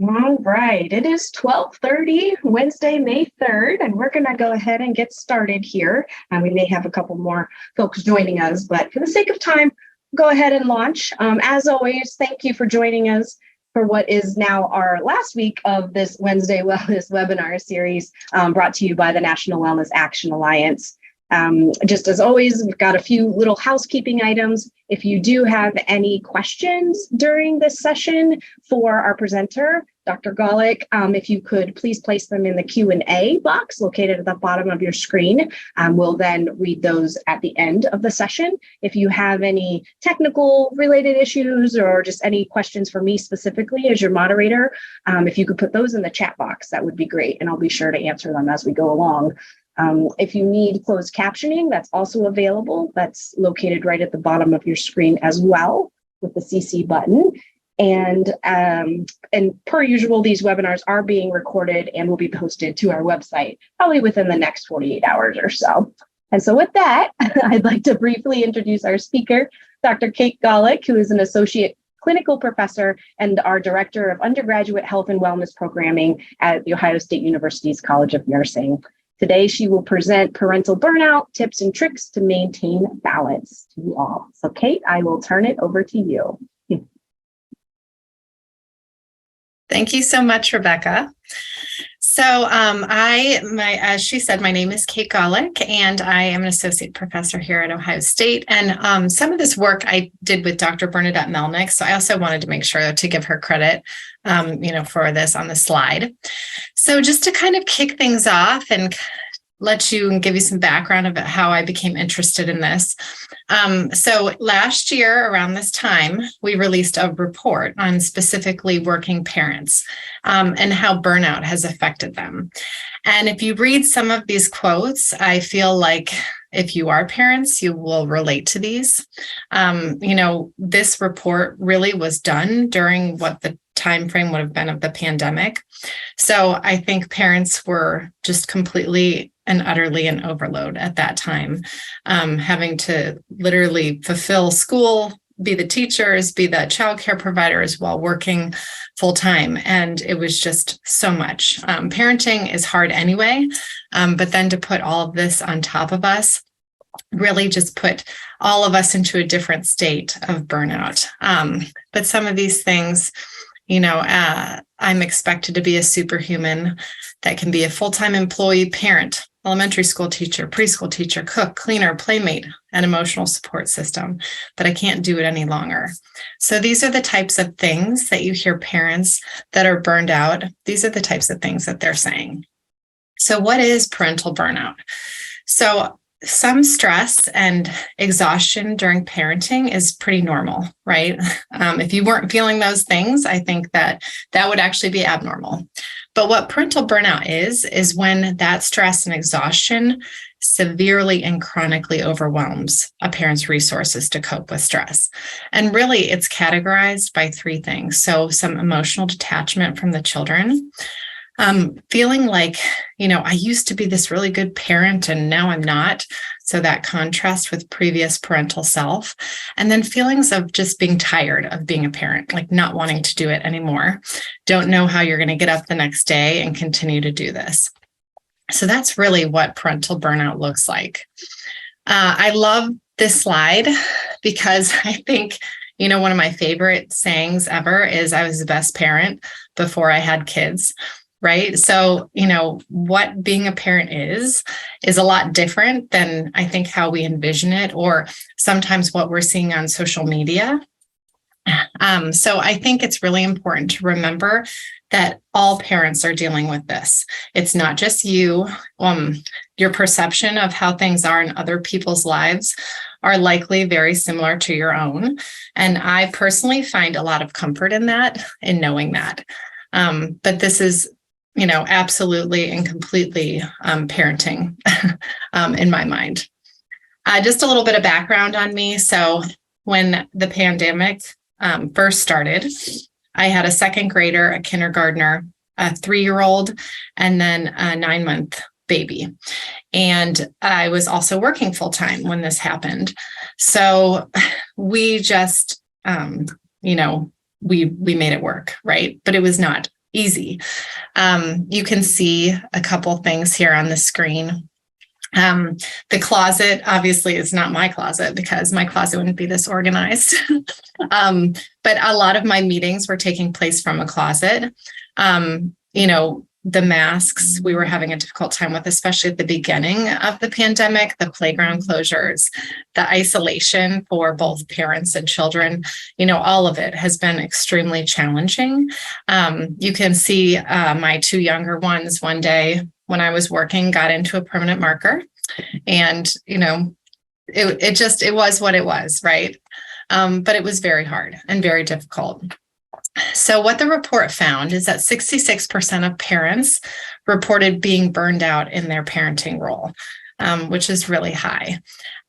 All right, it is 12:30, Wednesday, May 3rd, and we're going to go ahead and get started here. We may have a couple more folks joining us, but for the sake of time, go ahead and launch. As always, thank you for joining us for what is now our last week of this Wednesday Wellness webinar series brought to you by the National Wellness Action Alliance. Just as always, we've got a few little housekeeping items. If you do have any questions during this session for our presenter, Dr. Golick, if you could please place them in the Q&A box located at the bottom of your screen. We'll then read those at the end of the session. If you have any technical related issues or just any questions for me specifically as your moderator, if you could put those in the chat box, that would be great. And I'll be sure to answer them as we go along. If you need closed captioning, that's also available. That's located right at the bottom of your screen as well with the CC button. And per usual, these webinars are being recorded and will be posted to our website probably within the next 48 hours or so. And so with that, I'd like to briefly introduce our speaker, Dr. Kate Golick, who is an associate clinical professor and our director of undergraduate health and wellness programming at The Ohio State University's College of Nursing. Today, she will present parental burnout, tips and tricks to maintain balance to you all. So Kate, I will turn it over to you. Thank you so much, Rebecca. So as she said, my name is Kate Golick, and I am an associate professor here at Ohio State. And some of this work I did with Dr. Bernadette Melnick. So I also wanted to make sure to give her credit, for this on the slide. So just to kind of kick things off and let you and give you some background about how I became interested in this. So last year around this time, we released a report on specifically working parents and how burnout has affected them. And if you read some of these quotes, I feel like if you are parents, you will relate to these. This report really was done during what the time frame would have been of the pandemic. So I think parents were just completely and utterly in overload at that time, having to literally fulfill school, be the teachers, be the childcare providers while working full time. And it was just so much. Parenting is hard anyway, but then to put all of this on top of us really just put all of us into a different state of burnout. But some of these things, I'm expected to be a superhuman that can be a full-time employee, parent, elementary school teacher, preschool teacher, cook, cleaner, playmate, and emotional support system, but I can't do it any longer. So these are the types of things that you hear parents that are burned out. These are the types of things that they're saying. So what is parental burnout? So some stress and exhaustion during parenting is pretty normal, right? If you weren't feeling those things, I think that would actually be abnormal. But what parental burnout is when that stress and exhaustion severely and chronically overwhelms a parent's resources to cope with stress. And really, it's categorized by three things. So some emotional detachment from the children, feeling like, I used to be this really good parent and now I'm not. So that contrast with previous parental self, and then feelings of just being tired of being a parent, like not wanting to do it anymore. Don't know how you're going to get up the next day and continue to do this. So that's really what parental burnout looks like. I love this slide because I think, one of my favorite sayings ever is I was the best parent before I had kids. Right. So, what being a parent is a lot different than I think how we envision it, or sometimes what we're seeing on social media. So I think it's really important to remember that all parents are dealing with this. It's not just you. Your perception of how things are in other people's lives are likely very similar to your own. And I personally find a lot of comfort in that, in knowing that. But this is absolutely and completely parenting in my mind. Just a little bit of background on me. So when the pandemic first started, I had a second grader, a kindergartner, a 3-year-old, and then a 9-month baby. And I was also working full time when this happened. So we just, we made it work, right? But it was not easy. You can see a couple things here on the screen. The closet obviously is not my closet because my closet wouldn't be this organized. But a lot of my meetings were taking place from a closet. The masks we were having a difficult time with, especially at the beginning of the pandemic, the playground closures, the isolation for both parents and children, all of it has been extremely challenging. You can see my two younger ones one day when I was working got into a permanent marker, and, it was what it was, right? But it was very hard and very difficult. So what the report found is that 66% of parents reported being burned out in their parenting role, which is really high.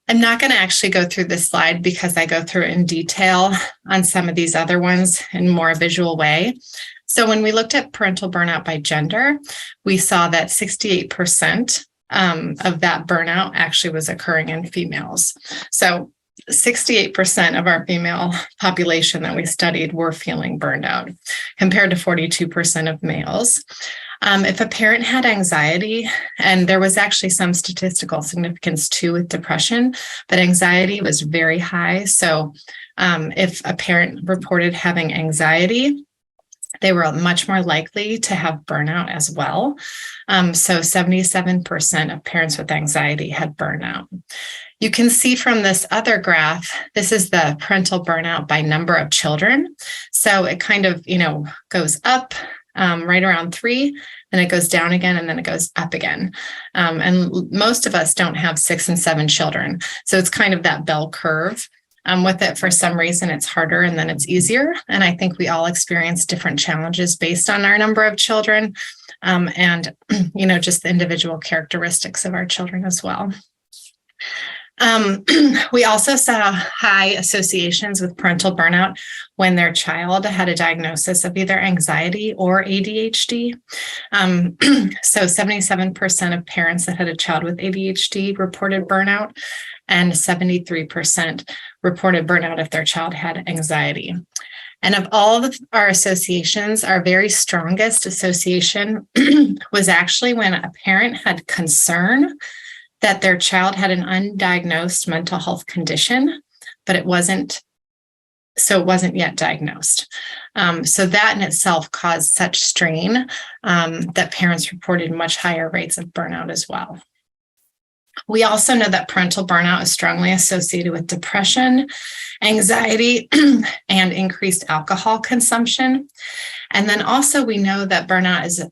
I'm not going to actually go through this slide because I go through it in detail on some of these other ones in more a visual way. So when we looked at parental burnout by gender, we saw that 68% of that burnout actually was occurring in females. So 68% of our female population that we studied were feeling burned out, compared to 42% of males. If a parent had anxiety, and there was actually some statistical significance too with depression, but anxiety was very high. So if a parent reported having anxiety, they were much more likely to have burnout as well. So 77% of parents with anxiety had burnout. You can see from this other graph, this is the parental burnout by number of children. So it kind of, goes up right around 3, then it goes down again, and then it goes up again. And most of us don't have 6 and 7 children. So it's kind of that bell curve. With it, for some reason, it's harder and then it's easier. And I think we all experience different challenges based on our number of children and, just the individual characteristics of our children as well. We also saw high associations with parental burnout when their child had a diagnosis of either anxiety or ADHD. So 77% of parents that had a child with ADHD reported burnout, and 73% reported burnout if their child had anxiety. And of all of our associations, our very strongest association was actually when a parent had concern that their child had an undiagnosed mental health condition, but it wasn't yet diagnosed. So that in itself caused such strain that parents reported much higher rates of burnout as well. We also know that parental burnout is strongly associated with depression, anxiety, and increased alcohol consumption. And then also we know that burnout is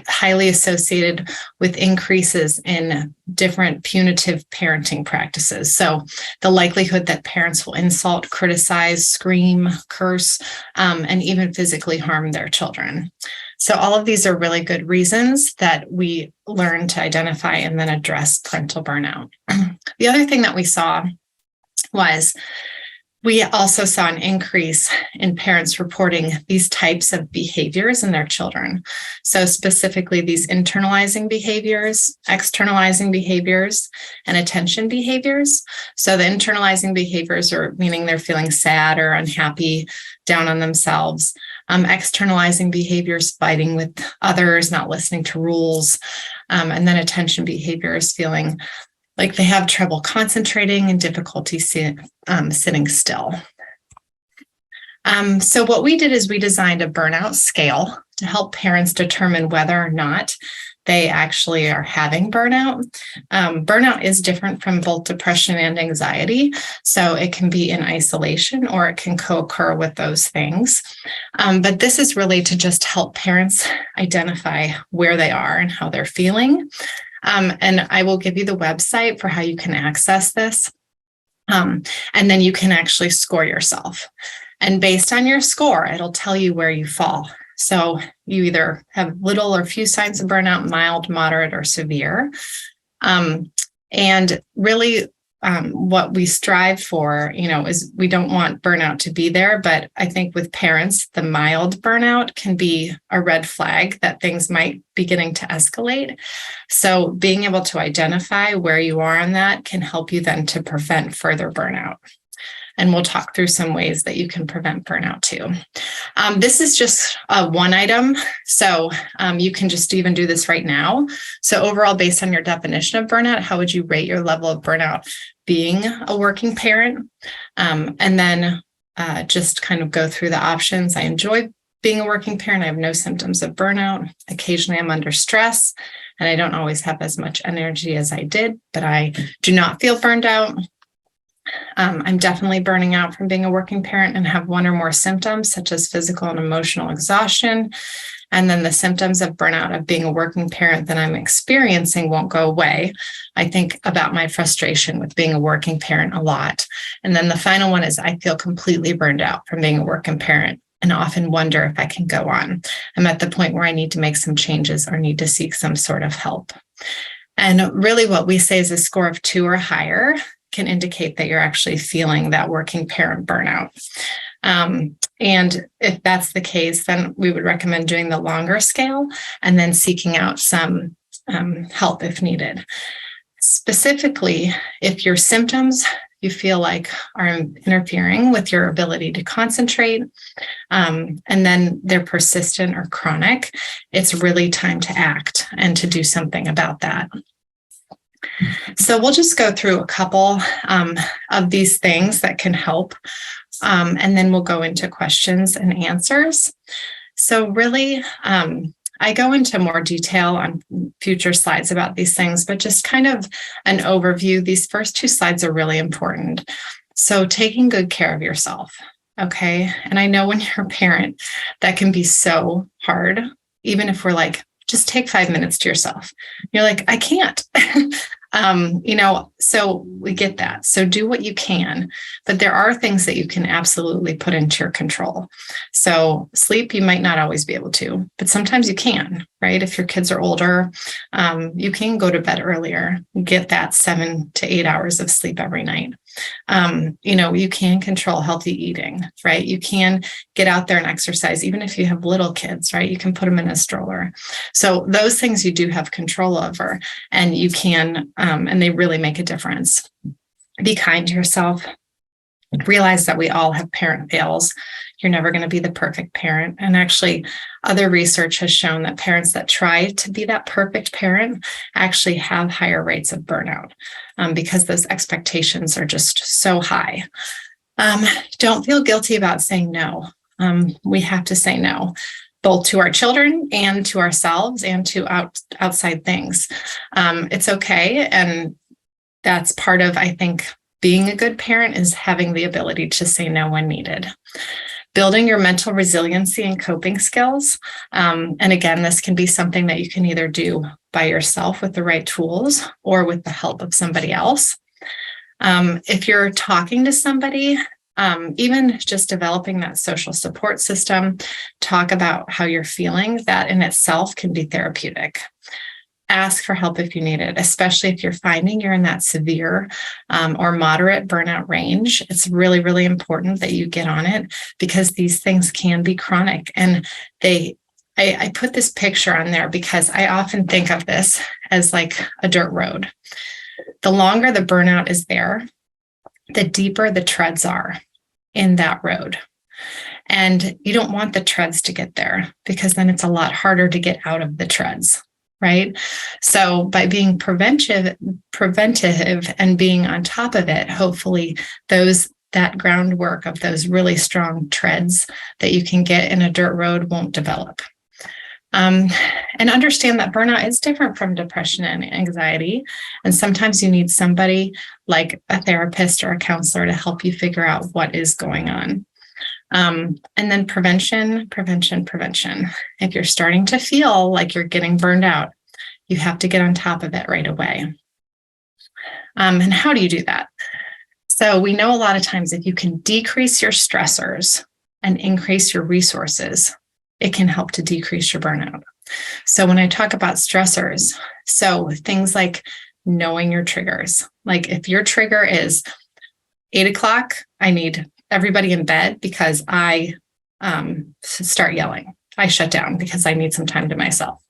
highly associated with increases in different punitive parenting practices. So the likelihood that parents will insult, criticize, scream, curse, and even physically harm their children. So all of these are really good reasons that we learn to identify and then address parental burnout. The other thing that we saw was we also saw an increase in parents reporting these types of behaviors in their children. So specifically these internalizing behaviors, externalizing behaviors, and attention behaviors. So the internalizing behaviors are meaning they're feeling sad or unhappy, down on themselves. Externalizing behaviors, fighting with others, not listening to rules. And then attention behaviors, feeling like they have trouble concentrating and difficulty sitting still. So what we did is we designed a burnout scale to help parents determine whether or not they actually are having burnout. Burnout is different from both depression and anxiety. So it can be in isolation or it can co-occur with those things. But this is really to just help parents identify where they are and how they're feeling. And I will give you the website for how you can access this. And then you can actually score yourself. And based on your score, it'll tell you where you fall. So you either have little or few signs of burnout, mild, moderate, or severe. And really what we strive for, is we don't want burnout to be there. But I think with parents, the mild burnout can be a red flag that things might be getting to escalate. So being able to identify where you are on that can help you then to prevent further burnout. And we'll talk through some ways that you can prevent burnout too. This is just one item. So you can just even do this right now. So overall, based on your definition of burnout, how would you rate your level of burnout being a working parent? And then just kind of go through the options. I enjoy being a working parent. I have no symptoms of burnout. Occasionally I'm under stress and I don't always have as much energy as I did, but I do not feel burned out. I'm definitely burning out from being a working parent and have one or more symptoms such as physical and emotional exhaustion. And then the symptoms of burnout of being a working parent that I'm experiencing won't go away. I think about my frustration with being a working parent a lot. And then the final one is I feel completely burned out from being a working parent and often wonder if I can go on. I'm at the point where I need to make some changes or need to seek some sort of help. And really what we say is a score of 2 or higher can indicate that you're actually feeling that working parent burnout. And if that's the case, then we would recommend doing the longer scale and then seeking out some help if needed. Specifically, if your symptoms you feel like are interfering with your ability to concentrate, and then they're persistent or chronic, it's really time to act and to do something about that. So we'll just go through a couple of these things that can help, and then we'll go into questions and answers. So really, I go into more detail on future slides about these things, but just kind of an overview. These first 2 slides are really important. So taking good care of yourself, okay? And I know when you're a parent, that can be so hard, even if we're like, just take 5 minutes to yourself. You're like, I can't. So we get that. So do what you can, but there are things that you can absolutely put into your control. So sleep, you might not always be able to, but sometimes you can, right? If your kids are older, you can go to bed earlier, get that 7 to 8 hours of sleep every night. You can control healthy eating, right? You can get out there and exercise, even if you have little kids, right? You can put them in a stroller. So those things you do have control over, and you can, and they really make a difference. Be kind to yourself. Realize that we all have parent fails. You're never going to be the perfect parent. And actually, other research has shown that parents that try to be that perfect parent actually have higher rates of burnout because those expectations are just so high. Don't feel guilty about saying no. We have to say no, both to our children and to ourselves and to outside things. It's okay. And that's part of, I think, being a good parent is having the ability to say no when needed. Building your mental resiliency and coping skills. And again, this can be something that you can either do by yourself with the right tools or with the help of somebody else. If you're talking to somebody, even just developing that social support system, talk about how you're feeling, that in itself can be therapeutic. Ask for help if you need it, especially if you're finding you're in that severe or moderate burnout range. It's really, really important that you get on it because these things can be chronic. And I put this picture on there because I often think of this as like a dirt road. The longer the burnout is there, the deeper the treads are in that road. And you don't want the treads to get there because then it's a lot harder to get out of the treads. Right. So by being preventive and being on top of it, hopefully that groundwork of those really strong treads that you can get in a dirt road won't develop. And understand that burnout is different from depression and anxiety. And sometimes you need somebody like a therapist or a counselor to help you figure out what is going on. And then prevention. If you're starting to feel like you're getting burned out, you have to get on top of it right away. And how do you do that? So we know a lot of times if you can decrease your stressors and increase your resources, it can help to decrease your burnout. So when I talk about stressors, so things like knowing your triggers, like if your trigger is 8 o'clock, I need everybody in bed because I start yelling. I shut down because I need some time to myself.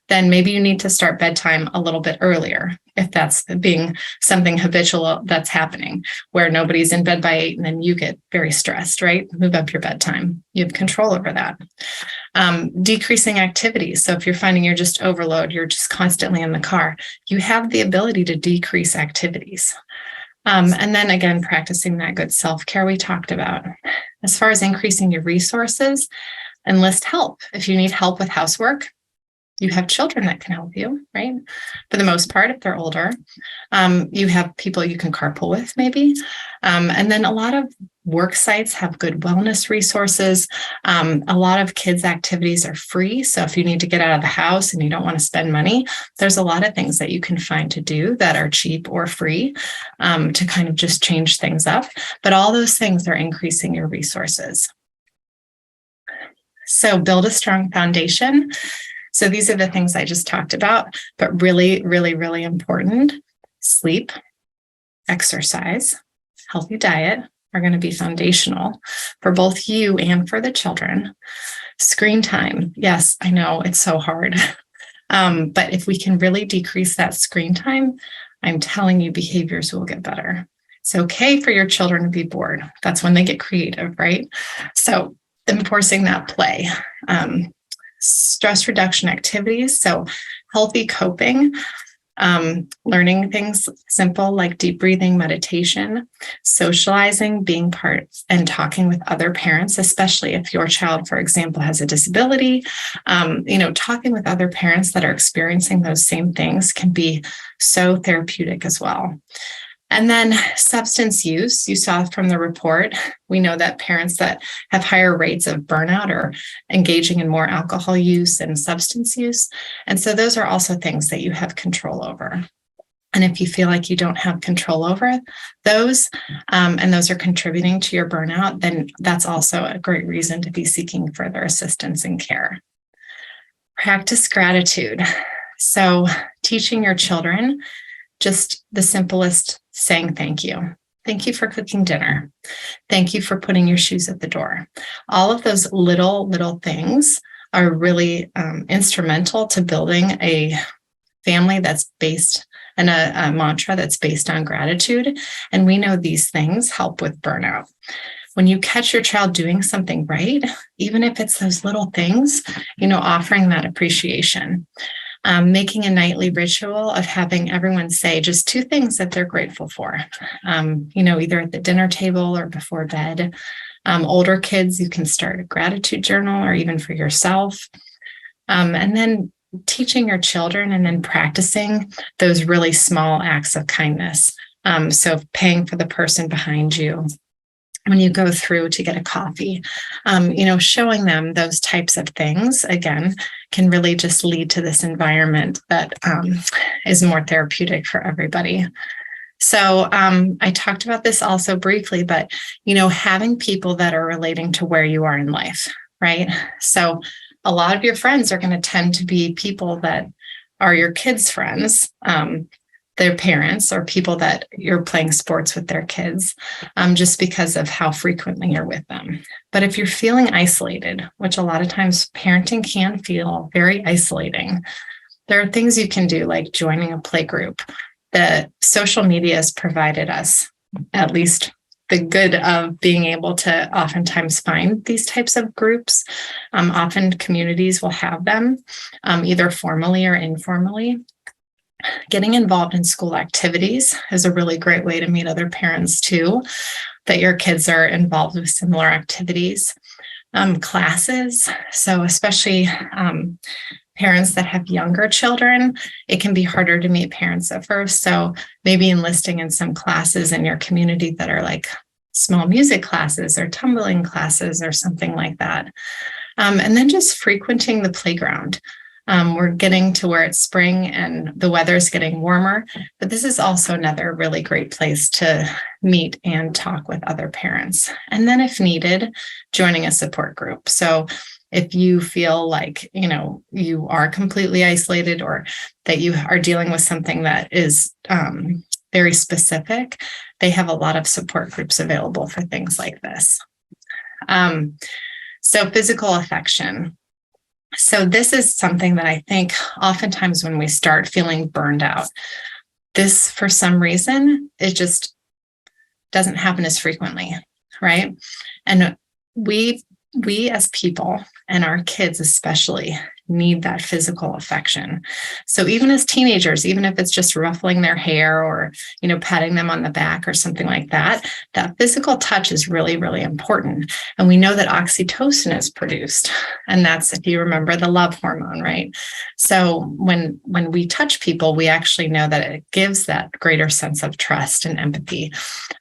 then maybe you need to start bedtime a little bit earlier if that's being something habitual that's happening, where nobody's in bed by 8 and then you get very stressed, right? Move up your bedtime. You have control over that. Decreasing activities. So if you're finding you're just overload, you're just constantly in the car, you have the ability to decrease activities. And then again, practicing that good self-care we talked about. As far as increasing your resources, enlist help. If you need help with housework, you have children that can help you, right? For the most part, if they're older, you have people you can carpool with maybe. And then a lot of work sites have good wellness resources. A lot of kids' activities are free. So if you need to get out of the house and you don't want to spend money, there's a lot of things that you can find to do that are cheap or free to kind of just change things up. But all those things are increasing your resources. So build a strong foundation. So these are the things I just talked about, but really, really, really important. Sleep, exercise, healthy diet are going to be foundational for both you and for the children. Screen time. Yes, I know it's so hard. But if we can really decrease that screen time, I'm telling you, behaviors will get better. It's okay for your children to be bored. That's when they get creative, right? So enforcing that play. Stress reduction activities, so healthy coping, learning things simple like deep breathing, meditation, socializing, being part and talking with other parents, especially if your child, for example, has a disability. Talking with other parents that are experiencing those same things can be so therapeutic as well. And then substance use, you saw from the report, we know that parents that have higher rates of burnout are engaging in more alcohol use and substance use. And so those are also things that you have control over. And if you feel like you don't have control over those, and those are contributing to your burnout, then that's also a great reason to be seeking further assistance and care. Practice gratitude. So teaching your children just the simplest, saying thank you. Thank you for cooking dinner. Thank you for putting your shoes at the door. All of those little things are really instrumental to building a family that's based and a mantra that's based on gratitude. And we know these things help with burnout. When you catch your child doing something right, even if it's those little things, offering that appreciation. Making a nightly ritual of having everyone say just 2 things that they're grateful for, either at the dinner table or before bed. Older kids, you can start a gratitude journal or even for yourself. And then teaching your children and then practicing those really small acts of kindness. So paying for the person behind you when you go through to get a coffee, showing them those types of things, again, can really just lead to this environment that is more therapeutic for everybody. So I talked about this also briefly, but, having people that are relating to where you are in life, right? So a lot of your friends are going to tend to be people that are your kids' friends, their parents or people that you're playing sports with their kids, just because of how frequently you're with them. But if you're feeling isolated, which a lot of times parenting can feel very isolating, there are things you can do like joining a play group. The social media has provided us at least the good of being able to oftentimes find these types of groups. Often communities will have them either formally or informally. Getting involved in school activities is a really great way to meet other parents too, that your kids are involved with similar activities. Classes, so especially parents that have younger children, it can be harder to meet parents at first. So maybe enlisting in some classes in your community that are like small music classes or tumbling classes or something like that. And then just frequenting the playground. We're getting to where it's spring and the weather's getting warmer, but this is also another really great place to meet and talk with other parents. And then if needed, joining a support group. So if you feel like, you are completely isolated or that you are dealing with something that is very specific, they have a lot of support groups available for things like this. So physical affection. So this is something that I think oftentimes when we start feeling burned out, this for some reason, it just doesn't happen as frequently, right? And we as people and our kids especially need that physical affection. So even as teenagers, even if it's just ruffling their hair or, patting them on the back or something like that, that physical touch is really, really important. And we know that oxytocin is produced. And that's, if you remember, the love hormone, right? So when we touch people, we actually know that it gives that greater sense of trust and empathy.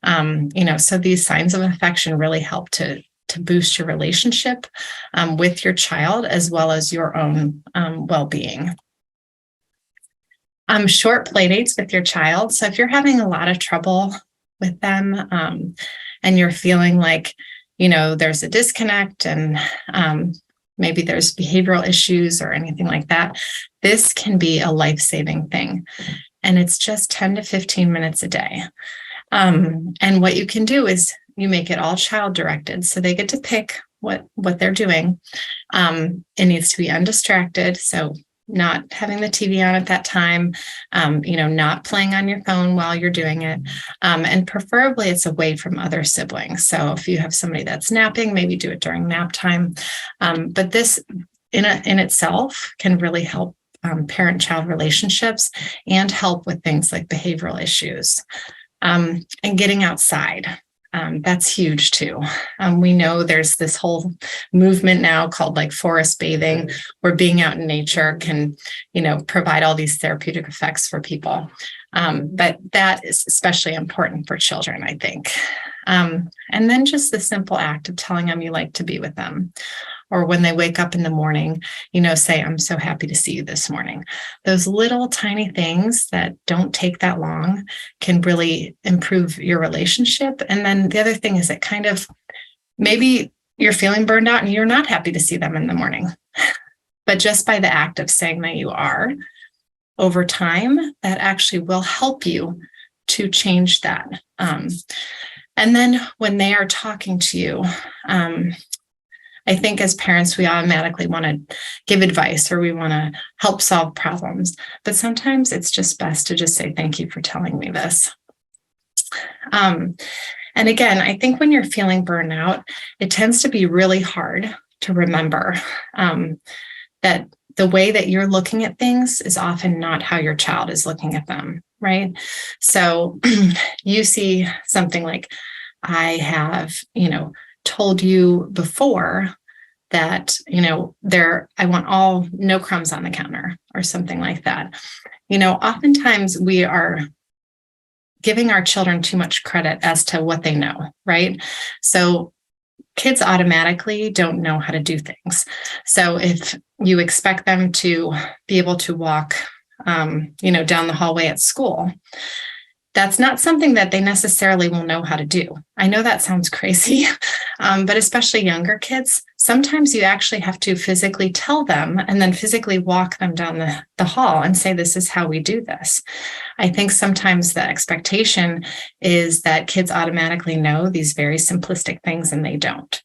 So these signs of affection really help to boost your relationship with your child as well as your own well-being. Short play dates with your child. So if you're having a lot of trouble with them and you're feeling like, there's a disconnect and maybe there's behavioral issues or anything like that, this can be a life-saving thing. And it's just 10 to 15 minutes a day. And what you can do is you make it all child directed. So they get to pick what they're doing. It needs to be undistracted. So not having the TV on at that time, not playing on your phone while you're doing it. And preferably it's away from other siblings. So if you have somebody that's napping, maybe do it during nap time. But this in itself can really help parent-child relationships and help with things like behavioral issues. And getting outside. That's huge too. We know there's this whole movement now called like forest bathing, where being out in nature can, provide all these therapeutic effects for people. But that is especially important for children, I think. And then just the simple act of telling them you like to be with them. Or when they wake up in the morning, say, I'm so happy to see you this morning. Those little tiny things that don't take that long can really improve your relationship. And then the other thing is that kind of maybe you're feeling burned out and you're not happy to see them in the morning. But just by the act of saying that you are, over time, that actually will help you to change that. And then when they are talking to you, I think as parents, we automatically want to give advice or we want to help solve problems. But sometimes it's just best to just say, thank you for telling me this. And again, I think when you're feeling burnout, it tends to be really hard to remember that the way that you're looking at things is often not how your child is looking at them, right? So you see something like, I have, told you before that, I want no crumbs on the counter or something like that. Oftentimes we are giving our children too much credit as to what they know, right? So kids automatically don't know how to do things. So if you expect them to be able to walk, down the hallway at school, that's not something that they necessarily will know how to do. I know that sounds crazy, but especially younger kids, sometimes you actually have to physically tell them and then physically walk them down the hall and say, this is how we do this. I think sometimes the expectation is that kids automatically know these very simplistic things and they don't.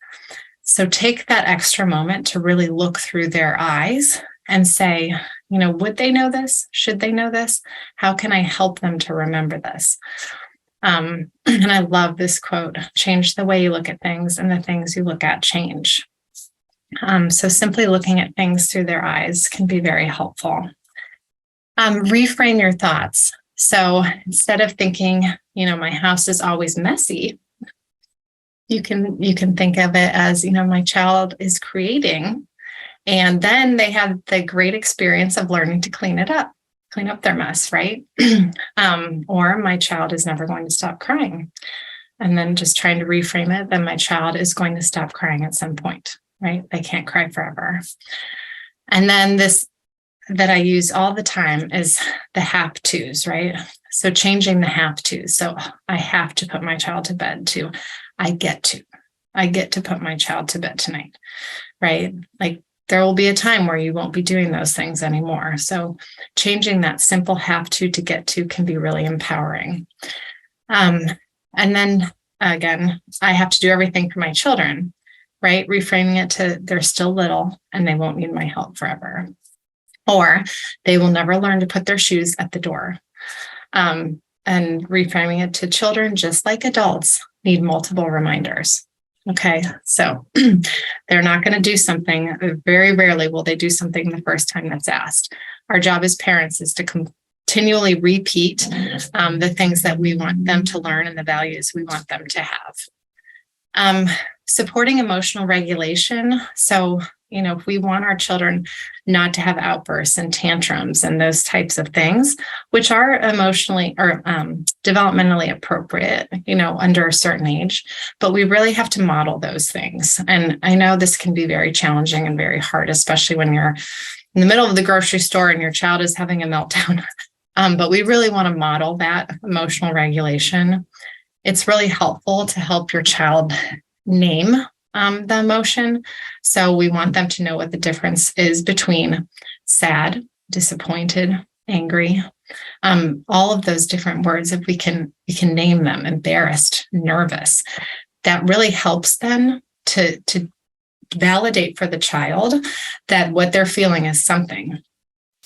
So take that extra moment to really look through their eyes and say, would they know this? Should they know this? How can I help them to remember this? And I love this quote, change the way you look at things and the things you look at change. So simply looking at things through their eyes can be very helpful. Reframe your thoughts. So instead of thinking, my house is always messy, you can think of it as, my child is creating. And then they have the great experience of learning to clean up their mess, right? Or my child is never going to stop crying. And then just trying to reframe it, then my child is going to stop crying at some point, right? They can't cry forever. And then this that I use all the time is the have tos, right? So changing the have tos. So I have to put my child to bed to I get to put my child to bed tonight, right? Like, there will be a time where you won't be doing those things anymore. So changing that simple have to get to can be really empowering. And then again, I have to do everything for my children. right? Reframing it to they're still little and they won't need my help forever. Or they will never learn to put their shoes at the door. And reframing it to children, just like adults, need multiple reminders. Okay, so they're not going to do something. Very rarely will they do something the first time that's asked. Our job as parents is to continually repeat the things that we want them to learn and the values we want them to have. Supporting emotional regulation. So, if we want our children not to have outbursts and tantrums and those types of things, which are emotionally or developmentally appropriate, under a certain age, but we really have to model those things. And I know this can be very challenging and very hard, especially when you're in the middle of the grocery store and your child is having a meltdown. But we really want to model that emotional regulation. It's really helpful to help your child name the emotion. So we want them to know what the difference is between sad, disappointed, angry, all of those different words. If we can name them: embarrassed, nervous. That really helps them to validate for the child that what they're feeling is something.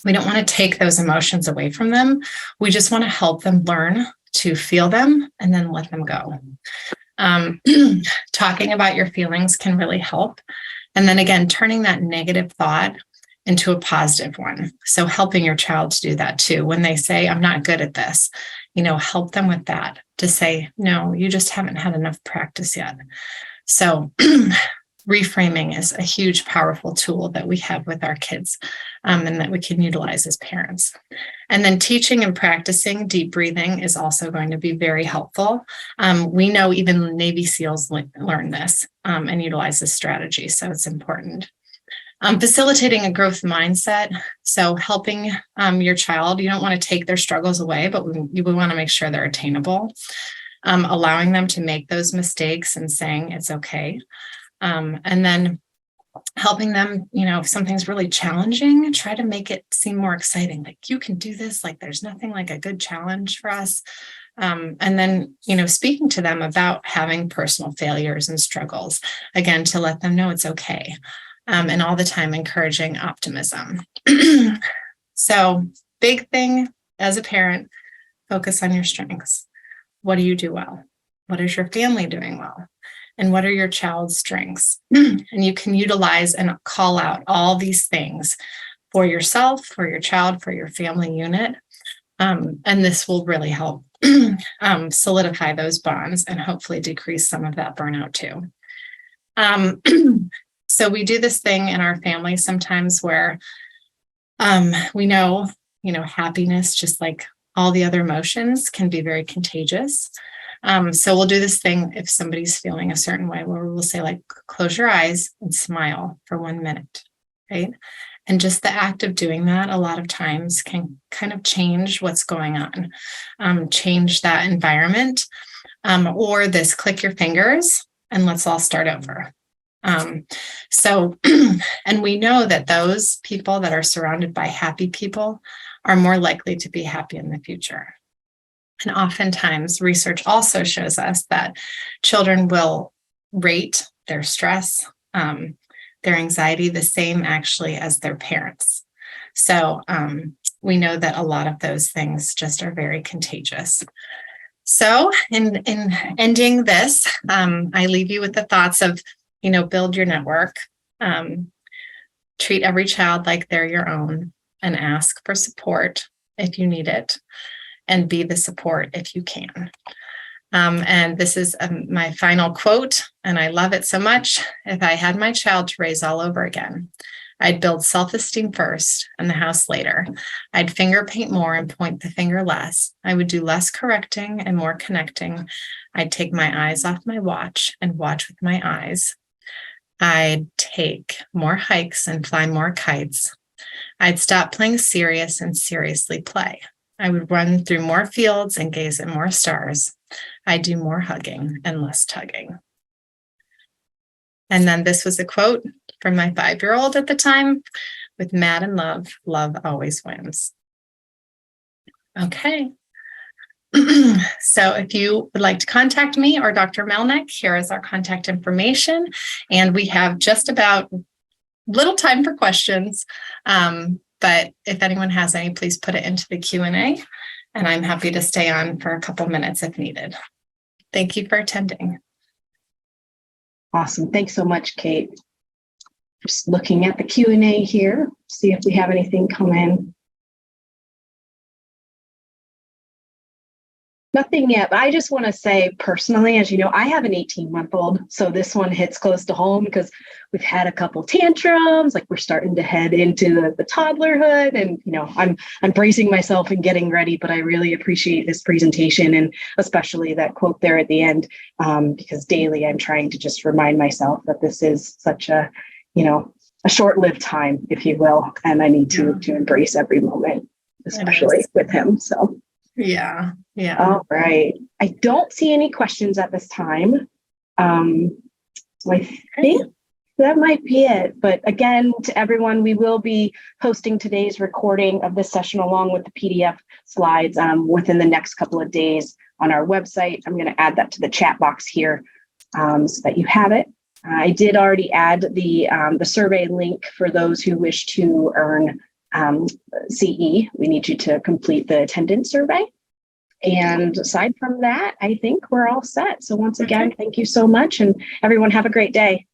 We don't want to take those emotions away from them. We just want to help them learn to feel them and then let them go. Talking about your feelings can really help. And then again, turning that negative thought into a positive one. So helping your child to do that too. When they say, I'm not good at this, help them with that, to say, no, you just haven't had enough practice yet. So reframing is a huge, powerful tool that we have with our kids and that we can utilize as parents. And then teaching and practicing deep breathing is also going to be very helpful. We know even Navy SEALs learn this and utilize this strategy, so it's important. Facilitating a growth mindset. So helping your child, you don't want to take their struggles away, but we want to make sure they're attainable. Allowing them to make those mistakes and saying it's okay. And then helping them, if something's really challenging, try to make it seem more exciting. Like, you can do this. Like, there's nothing like a good challenge for us. And then, speaking to them about having personal failures and struggles, again, to let them know it's okay. And all the time encouraging optimism. So, big thing as a parent, focus on your strengths. What do you do well? What is your family doing well? And what are your child's strengths? And you can utilize and call out all these things for yourself, for your child, for your family unit. And this will really help solidify those bonds and hopefully decrease some of that burnout too. So we do this thing in our family sometimes where we know, happiness, just like all the other emotions, can be very contagious. So we'll do this thing if somebody's feeling a certain way, where we'll say, like, close your eyes and smile for 1 minute, right? And just the act of doing that a lot of times can kind of change what's going on, change that environment, or this click your fingers and let's all start over. So, and we know that those people that are surrounded by happy people are more likely to be happy in the future. And oftentimes, research also shows us that children will rate their stress, their anxiety, the same actually as their parents. So we know that a lot of those things just are very contagious. So in ending this, I leave you with the thoughts of, build your network, treat every child like they're your own, and ask for support if you need it. And be the support if you can. And this is my final quote, and I love it so much. If I had my child to raise all over again, I'd build self-esteem first and the house later. I'd finger paint more and point the finger less. I would do less correcting and more connecting. I'd take my eyes off my watch and watch with my eyes. I'd take more hikes and fly more kites. I'd stop playing serious and seriously play. I would run through more fields and gaze at more stars. I do more hugging and less tugging. And then this was a quote from my 5-year-old at the time: with mad and love, love always wins. Okay. So if you would like to contact me or Dr. Melnick, here is our contact information. And we have just about little time for questions. But if anyone has any, please put it into the Q&A. And I'm happy to stay on for a couple minutes if needed. Thank you for attending. Awesome. Thanks so much, Kate. Just looking at the Q&A here, see if we have anything come in. Nothing yet, but I just want to say personally, as you know, I have an 18-month-old, so this one hits close to home because we've had a couple tantrums, like we're starting to head into the toddlerhood, and I'm bracing myself and getting ready, but I really appreciate this presentation and especially that quote there at the end, because daily I'm trying to just remind myself that this is such a short-lived time, if you will, and I need to embrace every moment, especially with him. So. Yeah. All right. I don't see any questions at this time. So I think that might be it. But again, to everyone, we will be posting today's recording of this session along with the PDF slides within the next couple of days on our website. I'm going to add that to the chat box here so that you have it. I did already add the survey link for those who wish to earn CE. We need you to complete the attendance survey. And aside from that, I think we're all set. So once again, thank you so much, and everyone have a great day.